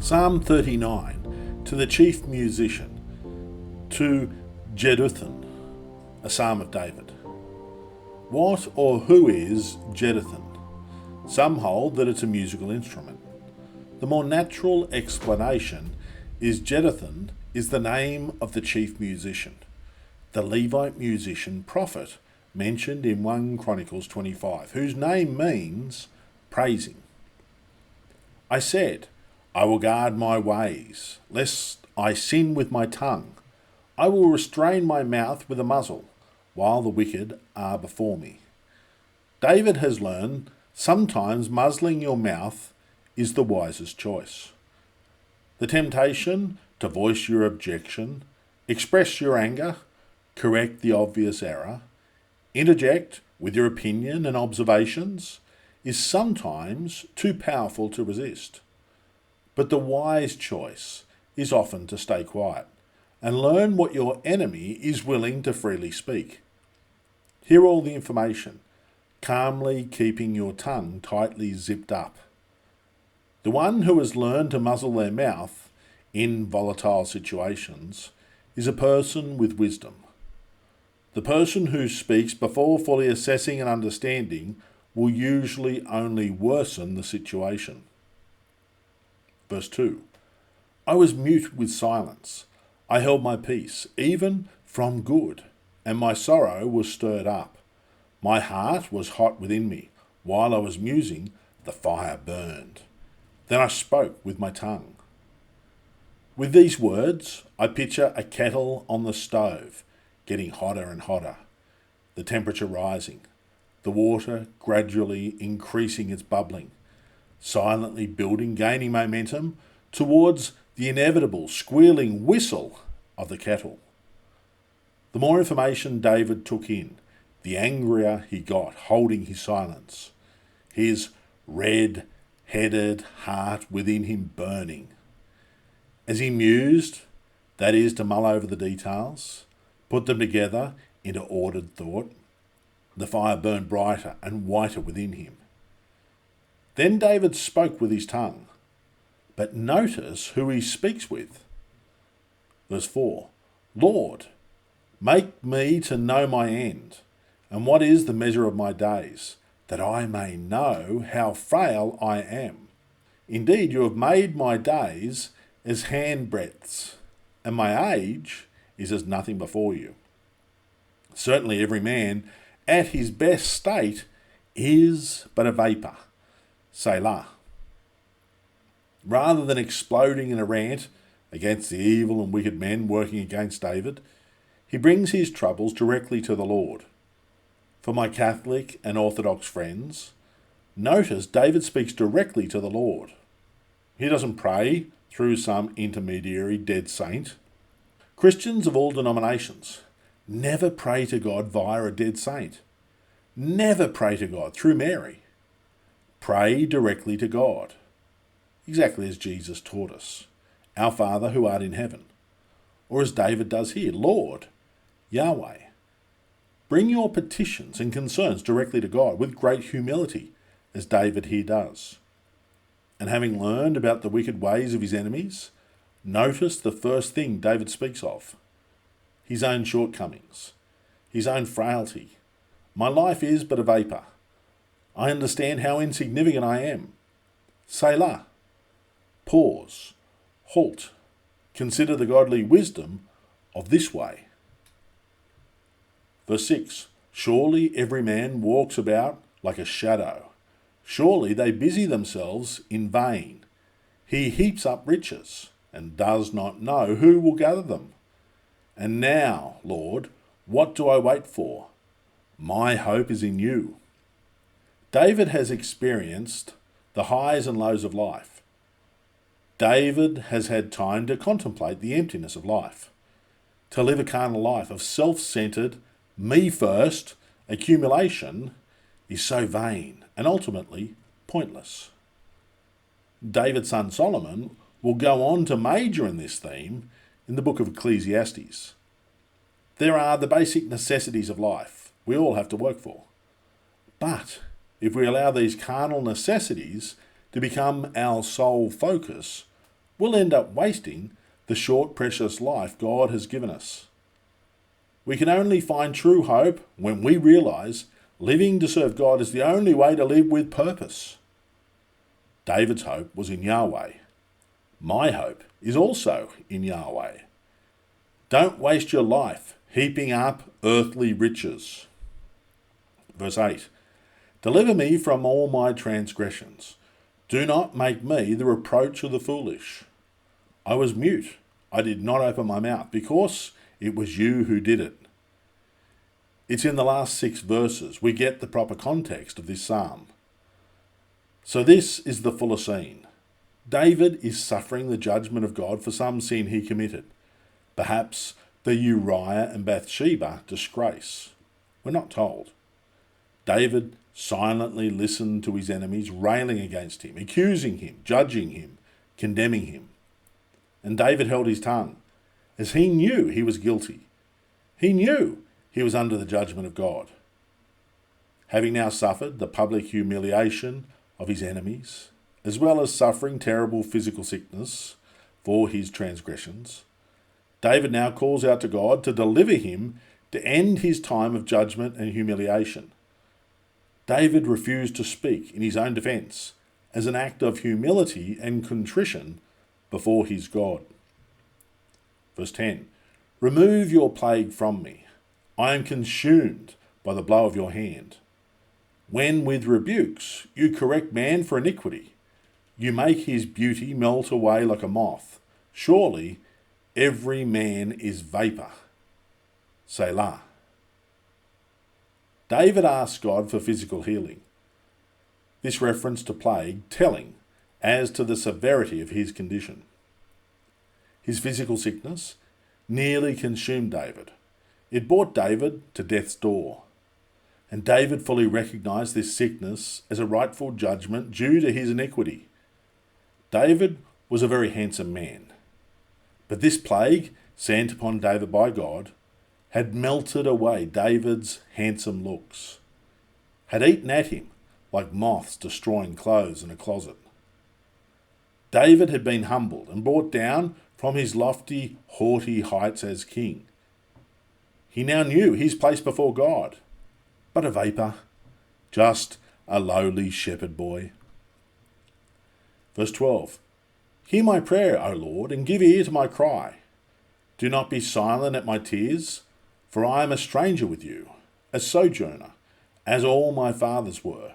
Psalm 39, to the chief musician, to Jeduthun, a psalm of David. What or who is Jeduthun? Some hold that it's a musical instrument. The more natural explanation is Jeduthun is the name of the chief musician, the Levite musician prophet mentioned in 1 Chronicles 25, whose name means praising. I said, I will guard my ways, lest I sin with my tongue. I will restrain my mouth with a muzzle, while the wicked are before me. David has learned sometimes muzzling your mouth is the wisest choice. The temptation to voice your objection, express your anger, correct the obvious error, interject with your opinion and observations is sometimes too powerful to resist. But the wise choice is often to stay quiet and learn what your enemy is willing to freely speak. Hear all the information, calmly keeping your tongue tightly zipped up. The one who has learned to muzzle their mouth in volatile situations is a person with wisdom. The person who speaks before fully assessing and understanding will usually only worsen the situation. Verse 2. I was mute with silence. I held my peace, even from good, and my sorrow was stirred up. My heart was hot within me. While I was musing, the fire burned. Then I spoke with my tongue. With these words, I picture a kettle on the stove, getting hotter and hotter, the temperature rising, the water gradually increasing its bubbling, silently building, gaining momentum towards the inevitable squealing whistle of the kettle. The more information David took in, the angrier he got, holding his silence, his red-headed heart within him burning. As he mused, that is, to mull over the details, put them together into ordered thought, the fire burned brighter and whiter within him. Then David spoke with his tongue, but notice who he speaks with. Verse 4, Lord, make me to know my end, and what is the measure of my days, that I may know how frail I am. Indeed, you have made my days as handbreadths, and my age is as nothing before you. Certainly every man at his best state is but a vapour. Selah. Rather than exploding in a rant against the evil and wicked men working against David, he brings his troubles directly to the Lord. For my Catholic and Orthodox friends, notice David speaks directly to the Lord. He doesn't pray through some intermediary dead saint. Christians of all denominations never pray to God via a dead saint. Never pray to God through Mary. Pray directly to God, exactly as Jesus taught us, our Father who art in heaven. Or as David does here, Lord, Yahweh. Bring your petitions and concerns directly to God with great humility, as David here does. And having learned about the wicked ways of his enemies, notice the first thing David speaks of, his own shortcomings, his own frailty. My life is but a vapour. I understand how insignificant I am. Selah. Pause. Halt. Consider the godly wisdom of this way. Verse 6. Surely every man walks about like a shadow. Surely they busy themselves in vain. He heaps up riches and does not know who will gather them. And now, Lord, what do I wait for? My hope is in you. David has experienced the highs and lows of life. David has had time to contemplate the emptiness of life, to live a carnal life of self-centered, me-first accumulation is so vain and ultimately pointless. David's son Solomon will go on to major in this theme in the book of Ecclesiastes. There are the basic necessities of life we all have to work for. But if we allow these carnal necessities to become our sole focus, we'll end up wasting the short, precious life God has given us. We can only find true hope when we realise living to serve God is the only way to live with purpose. David's hope was in Yahweh. My hope is also in Yahweh. Don't waste your life heaping up earthly riches. Verse 8. Deliver me from all my transgressions. Do not make me the reproach of the foolish. I was mute. I did not open my mouth because it was you who did it. It's in the last 6 verses we get the proper context of this psalm. So this is the fuller scene. David is suffering the judgment of God for some sin he committed. Perhaps the Uriah and Bathsheba disgrace. We're not told. David silently listened to his enemies railing against him, accusing him, judging him, condemning him. And David held his tongue, as he knew he was guilty. He knew he was under the judgment of God. Having now suffered the public humiliation of his enemies, as well as suffering terrible physical sickness for his transgressions, David now calls out to God to deliver him to end his time of judgment and humiliation. David refused to speak in his own defence as an act of humility and contrition before his God. Verse 10. Remove your plague from me. I am consumed by the blow of your hand. When with rebukes you correct man for iniquity, you make his beauty melt away like a moth. Surely every man is vapour. Selah. David asked God for physical healing. This reference to plague telling as to the severity of his condition. His physical sickness nearly consumed David. It brought David to death's door. And David fully recognised this sickness as a rightful judgment due to his iniquity. David was a very handsome man. But this plague, sent upon David by God, had melted away David's handsome looks, had eaten at him like moths destroying clothes in a closet. David had been humbled and brought down from his lofty, haughty heights as king. He now knew his place before God, but a vapour, just a lowly shepherd boy. Verse 12. Hear my prayer, O Lord, and give ear to my cry. Do not be silent at my tears, for I am a stranger with you, a sojourner, as all my fathers were.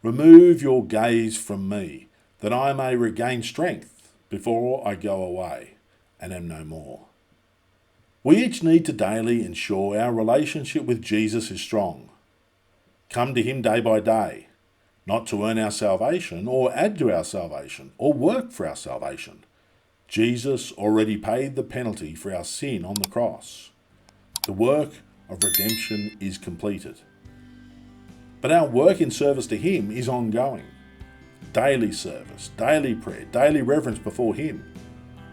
Remove your gaze from me, that I may regain strength before I go away and am no more. We each need to daily ensure our relationship with Jesus is strong. Come to him day by day, not to earn our salvation or add to our salvation or work for our salvation. Jesus already paid the penalty for our sin on the cross. The work of redemption is completed. But our work in service to him is ongoing. Daily service, daily prayer, daily reverence before him.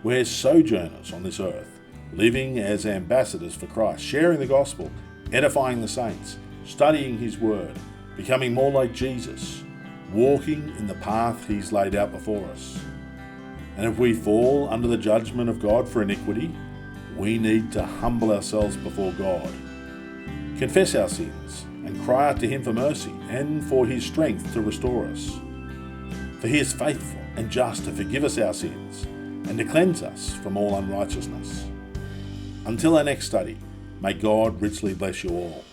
We're sojourners on this earth, living as ambassadors for Christ, sharing the gospel, edifying the saints, studying his word, becoming more like Jesus, walking in the path he's laid out before us. And if we fall under the judgment of God for iniquity, we need to humble ourselves before God, confess our sins, and cry out to him for mercy and for his strength to restore us. For he is faithful and just to forgive us our sins and to cleanse us from all unrighteousness. Until our next study, may God richly bless you all.